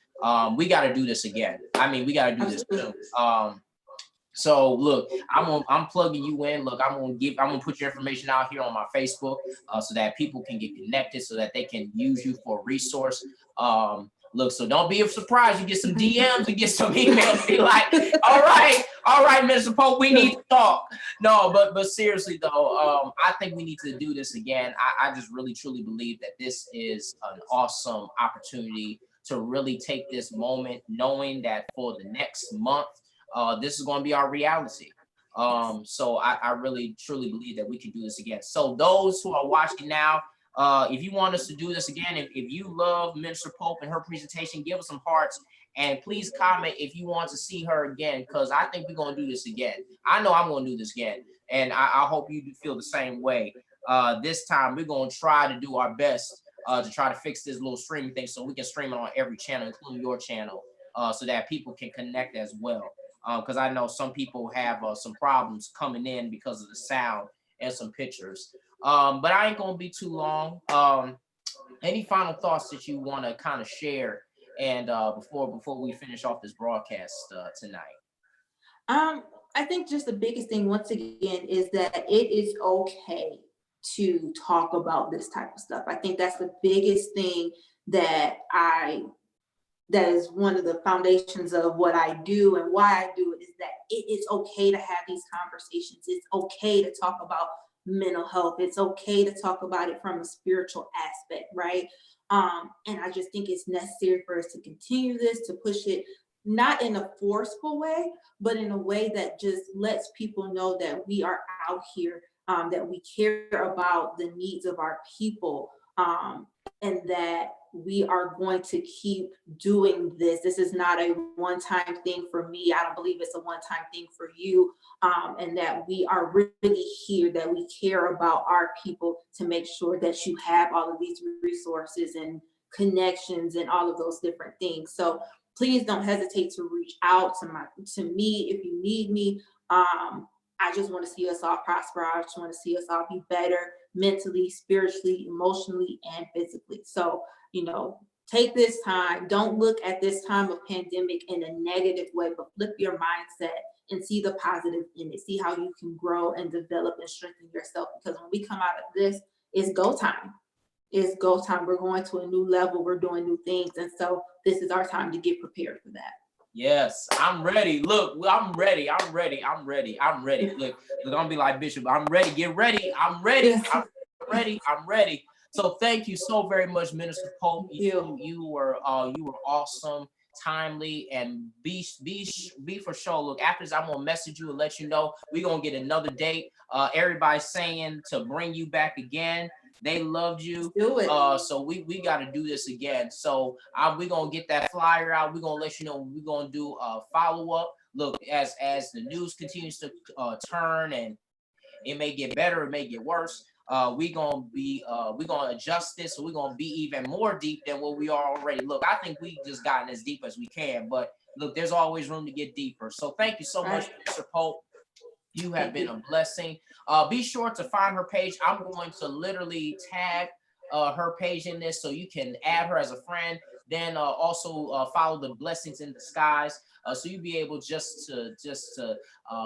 we got to do this again. I mean, we got to do this soon. So look, I'm plugging you in. Look, I'm gonna put your information out here on my Facebook, so that people can get connected, so that they can use you for a resource. Look, so don't be surprised. You get some DMs, you get some emails, be like, all right, Mr. Pope, we need to talk. No, but seriously though, I think we need to do this again. I just really truly believe that this is an awesome opportunity to really take this moment, knowing that for the next month, this is going to be our reality. So I really truly believe that we can do this again. So those who are watching now, if you want us to do this again, if you love Minister Pope and her presentation, give us some hearts, and please comment if you want to see her again, because I think we're going to do this again. I know I'm going to do this again, and I hope you feel the same way. This time we're going to try to do our best to try to fix this little streaming thing so we can stream it on every channel, including your channel, so that people can connect as well. Because I know some people have some problems coming in because of the sound and some pictures. But I ain't gonna be too long. Any final thoughts that you want to kind of share, and before we finish off this broadcast tonight? I think just the biggest thing once again is that it is okay to talk about this type of stuff. I think that's the biggest thing that that is one of the foundations of what I do and why I do it, is that it is okay to have these conversations. It's okay to talk about mental health. It's okay to talk about it from a spiritual aspect, right? And I just think it's necessary for us to continue this, to push it, not in a forceful way, but in a way that just lets people know that we are out here, that we care about the needs of our people, and that we are going to keep doing this. This is not a one-time thing for me. I don't believe it's a one-time thing for you. And that we are really here, that we care about our people, to make sure that you have all of these resources and connections and all of those different things. So please don't hesitate to reach out to me if you need me. I just want to see us all prosper. I just want to see us all be better mentally, spiritually, emotionally, and physically. So, take this time. Don't look at this time of pandemic in a negative way, but flip your mindset and see the positive in it. See how you can grow and develop and strengthen yourself. Because when we come out of this, it's go time. It's go time. We're going to a new level. We're doing new things. And so this is our time to get prepared for that. Yes, I'm ready. Look, I'm ready. I'm ready. I'm ready. I'm ready. Look, I'm gonna be like Bishop. I'm ready. Get ready. I'm ready. I'm ready. I'm ready. So thank you so very much, Minister Pope. You were awesome, timely, and be for sure. Look, after this, I'm gonna message you and let you know we're gonna get another date. Everybody's saying to bring you back again. They loved you. Do it. So we got to do this again. So we're gonna get that flyer out. We're gonna let you know we're gonna do a follow up. Look, as the news continues to turn, and it may get better, it may get worse. We're gonna adjust this, so we're gonna be even more deep than what we are already. Look, I think we just gotten as deep as we can, but look, there's always room to get deeper. So thank you so much, Mr. Pope. You have been a blessing. Be sure to find her page. I'm going to literally tag her page in this, so you can add her as a friend. Then also follow the Blessings in Disguise, so you'll be able just to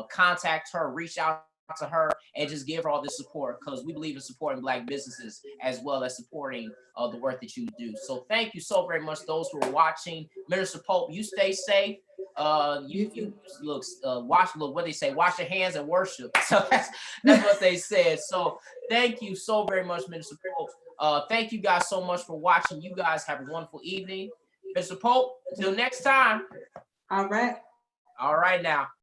contact her, reach out to her, and just give her all this support, because we believe in supporting Black businesses as well as supporting the work that you do. So thank you so very much, those who are watching. Minister Pope, you stay safe. You look what they say, wash your hands and worship. So that's what they said. So thank you so very much, Minister Pope. Thank you guys so much for watching. You guys have a wonderful evening. Mr. Pope, until next time. All right now.